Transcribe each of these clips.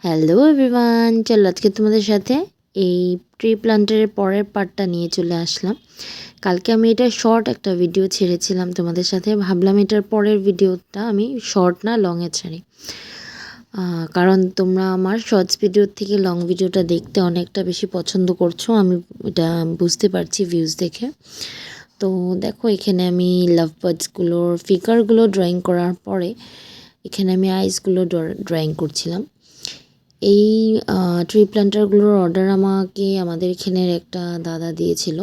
Hello everyone, চলো আজকে তোমাদের সাথে এই ট্রি প্ল্যান্টারের পরের পার্টটা নিয়ে চলে আসলাম। কালকে আমি এটা শর্ট একটা ভিডিও ছেড়েছিলাম তোমাদের সাথে, ভাবলাম এটার পরের ভিডিওটা আমি শর্ট না লংয়ে ছাড়ি, কারণ তোমরা আমার শর্টস ভিডিওর থেকে লং ভিডিওটা দেখতে অনেকটা বেশি পছন্দ করছো, আমি এটা বুঝতে পারছি ভিউজ দেখে। তো দেখো এখানে আমি লাভ বার্ডসগুলোর ফিগারগুলো ড্রয়িং করার পরে এখানে আমি আইসগুলো ড্রয়িং করছিলাম। এই ট্রি প্ল্যান্টারগুলোর অর্ডার আমাকে আমাদের এখানের একটা দাদা দিয়েছিল।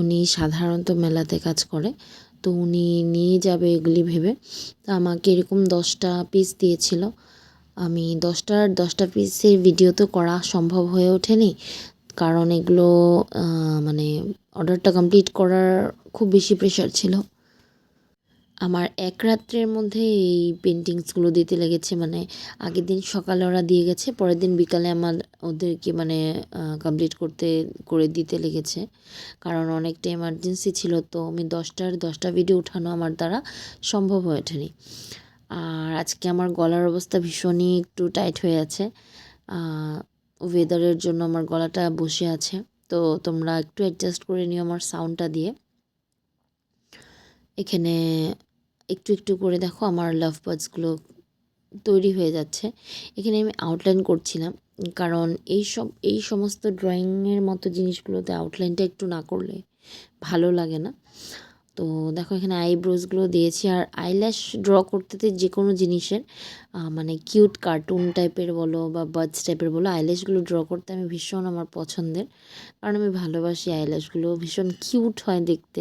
উনি সাধারণত মেলাতে কাজ করে, তো উনি নিয়ে যাবে এগুলি ভেবে তো আমাকে এরকম 10টা পিস দিয়েছিল। আমি 10টা পিসের ভিডিও তো করা সম্ভব হয়ে ওঠেনি, কারণ এগুলো মানে অর্ডারটা কমপ্লিট করার খুব বেশি প্রেশার ছিল। আমার এক রাত্রের মধ্যে এই পেন্টিংসগুলো দিতে লেগেছে, মানে আগের দিন সকালে ওরা দিয়ে গেছে, পরের দিন বিকালে আমার ওদেরকে মানে কমপ্লিট করে দিতে লেগেছে, কারণ অনেকটা এমার্জেন্সি ছিল। তো আমি 10টা ভিডিও উঠানো আমার দ্বারা সম্ভব হয়ে ওঠেনি। আর আজকে আমার গলার অবস্থা ভীষণই একটু টাইট হয়ে আছে, ওয়েদারের জন্য আমার গলাটা বসে আছে। তো তোমরা একটু অ্যাডজাস্ট করে নিও আমার সাউন্ডটা দিয়ে। এখানে একটু একটু করে দেখো আমার লাভ বার্ডসগুলো তৈরি হয়ে যাচ্ছে। এখানে আমি আউটলাইন করছিলাম, কারণ এই সমস্ত ড্রয়িংয়ের মতো জিনিসগুলোতে আউটলাইনটা একটু না করলে ভালো লাগে না। তো দেখো এখানে আইব্রোজগুলো দিয়েছি, আর আইল্যাশ ড্র করতে যে কোনো জিনিসের মানে কিউট কার্টুন টাইপের বলো বা বার্ডস টাইপের বলো, আইল্যাশগুলো ড্র করতে আমি ভীষণ আমার পছন্দের, কারণ আমি ভালোবাসি আইল্যাশগুলো, ভীষণ কিউট হয় দেখতে।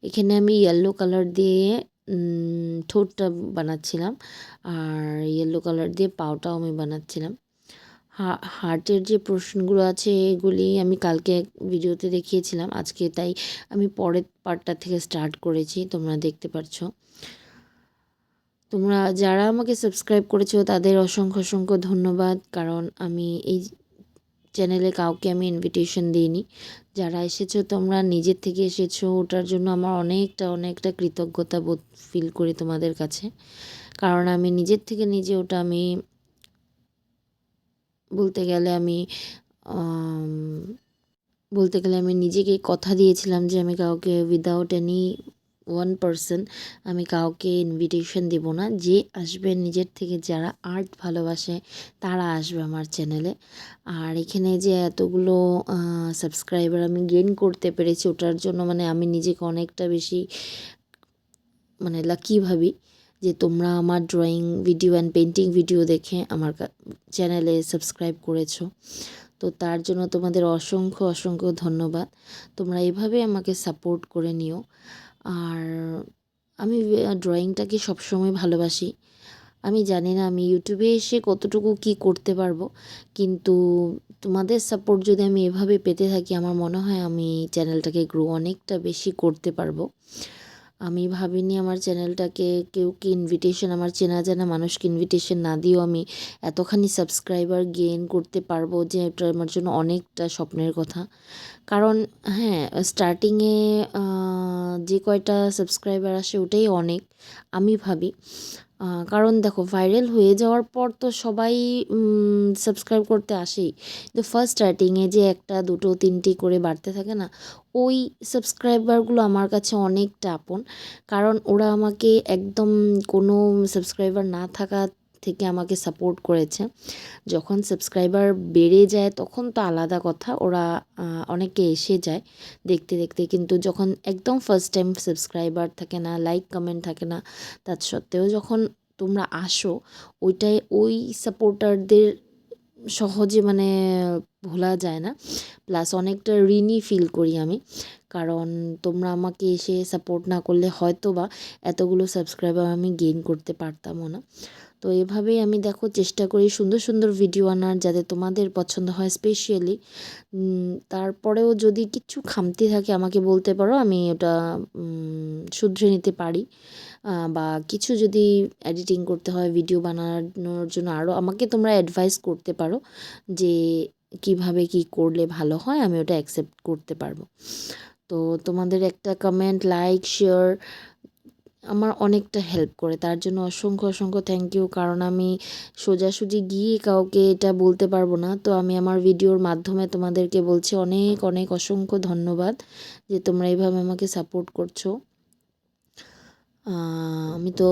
এখানে আমি ইয়েলো কালার দিয়ে ঠোঁটটা বানাচ্ছিলাম, আর ইয়েলো কালার দিয়ে পাওটাও আমি বানাচ্ছিলাম। হার্টের যে প্রশ্নগুলো আছে এগুলি আমি কালকে ভিডিওতে দেখিয়েছিলাম, আজকে তাই আমি পরের পার্টটা থেকে স্টার্ট করেছি, তোমরা দেখতে পাচ্ছ। তোমরা যারা আমাকে সাবস্ক্রাইব করেছো তাদের অসংখ্য অসংখ্য ধন্যবাদ, কারণ আমি এই চ্যানেলে কাউকে আমি ইনভিটেশন দিইনি। যারা এসেছো তোমরা নিজের থেকে এসেছো, ওটার জন্য আমার অনেকটা কৃতজ্ঞতা বোধ ফিল করি তোমাদের কাছে, কারণ আমি নিজের থেকে নিজে ওটা আমি বলতে গেলে আমি নিজেকে কথা দিয়েছিলাম যে আমি কাউকে উইদাউট এনি ওয়ান পারসন আমি কাউকে ইনভিটেশন দেব না, যে আসবে নিজের থেকে যারা আর্ট ভালোবাসে তারা আসবে আমার চ্যানেলে। আর এখানে যে এতগুলো সাবস্ক্রাইবার আমি গেইন করতে পেরেছি, ওটার জন্য মানে আমি নিজেকে অনেকটা বেশি মানে লাকি ভাবি যে তোমরা আমার drawing video and painting video দেখে আমার চ্যানেলে সাবস্ক্রাইব করেছো। তো তার জন্য তোমাদের অসংখ্য অসংখ্য ধন্যবাদ। তোমরা এভাবে আমাকে সাপোর্ট করে নিও। আর আমি ড্রয়িংটাকে সবসময় ভালোবাসি। আমি জানি না আমি ইউটিউবে এসে কতটুকু কি করতে পারবো, কিন্তু তোমাদের সাপোর্ট যদি আমি এভাবে পেতে থাকি আমার মনে হয় আমি চ্যানেলটাকে গ্রো অনেকটা বেশি করতে পারবো। আমি ভাবিনি আমার চ্যানেলটাকে কেউকে ইনভিটেশন, আমার চেনা জানা মানুষকে ইনভিটেশন না দিয়েও আমি এতখানি সাবস্ক্রাইবার গেইন করতে পারবো, যে এটা আমার জন্য অনেকটা স্বপ্নের কথা। কারণ হ্যাঁ, স্টার্টিংয়ে যে কয়টা সাবস্ক্রাইবার আসে ওটাই অনেক আমি ভাবি, কারণ দেখো ভাইরাল হয়ে যাওয়ার পর তো সবাই সাবস্ক্রাইব করতে আসেই, কিন্তু ফার্স্ট স্টার্টিংয়ে যে একটা দুটো তিনটি করে বাড়তে থাকে না, ওই সাবস্ক্রাইবারগুলো আমার কাছে অনেকটা আপন, কারণ ওরা আমাকে একদম কোনো সাবস্ক্রাইবার না থাকা থেকে আমাকে সাপোর্ট করেছে। যখন সাবস্ক্রাইবার বেড়ে যায় তখন তো আলাদা কথা, ওরা অনেকে এসে যায় দেখতে দেখতে, কিন্তু যখন একদম ফার্স্ট টাইম সাবস্ক্রাইবার থাকে না, লাইক কমেন্ট থাকে না, তা সত্ত্বেও যখন তোমরা আসো, ওই সাপোর্টারদের সহজে মানে ভোলা যায় না। প্লাস অনেকটা ঋণী ফিল করি আমি, কারণ তোমরা আমাকে এসে সাপোর্ট না করলে হয়তো বা এতগুলো সাবস্ক্রাইবার আমি গেইন করতে পারতামও না। তো এভাবেই আমি দেখো চেষ্টা করি সুন্দর সুন্দর ভিডিও আনার, যাতে তোমাদের পছন্দ হয় স্পেশালি। তারপরেও যদি কিছু খামতি থাকে আমাকে বলতে পারো, আমি ওটা শুধরে নিতে পারি, বা কিছু যদি এডিটিং করতে হয় ভিডিও বানানোর জন্য আরও আমাকে তোমরা অ্যাডভাইস করতে পারো যে কিভাবে কি করলে ভালো হয়, আমি ওটা অ্যাকসেপ্ট করতে পারবো। তো তোমাদের একটা কমেন্ট, লাইক, শেয়ার আমার অনেকটা হেল্প করে, তার জন্য অসংখ্য অসংখ্য থ্যাংক ইউ। কারণ আমি সোজাসুজি গিয়ে কাউকে এটা বলতে পারবো না, তো আমি আমার ভিডিওর মাধ্যমে তোমাদেরকে বলছি অনেক অনেক অসংখ্য ধন্যবাদ যে তোমরা এইভাবে আমাকে সাপোর্ট করছো। আমি তো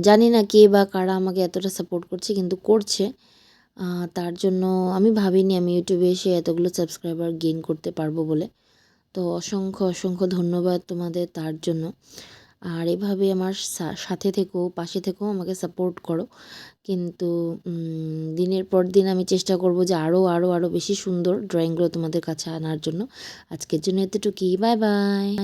জানি না কে বা কারা আমাকে এতটা সাপোর্ট করছে, কিন্তু করছে। তার জন্য আমি ভাবিনি আমি ইউটিউবে এসে এতগুলো সাবস্ক্রাইবার গেইন করতে পারবো বলে। তো অসংখ্য অসংখ্য ধন্যবাদ তোমাদের তার জন্য। আর এভাবে আমার সাথে থেকো, পাশে থেকো, আমাকে সাপোর্ট করো। কিন্তু দিনের পর দিন আমি চেষ্টা করব যে আরও আরও আরও বেশি সুন্দর ড্রয়িংগুলো তোমাদের কাছে আনার জন্য। আজকের জন্য এতটুকুই, বাই বাই।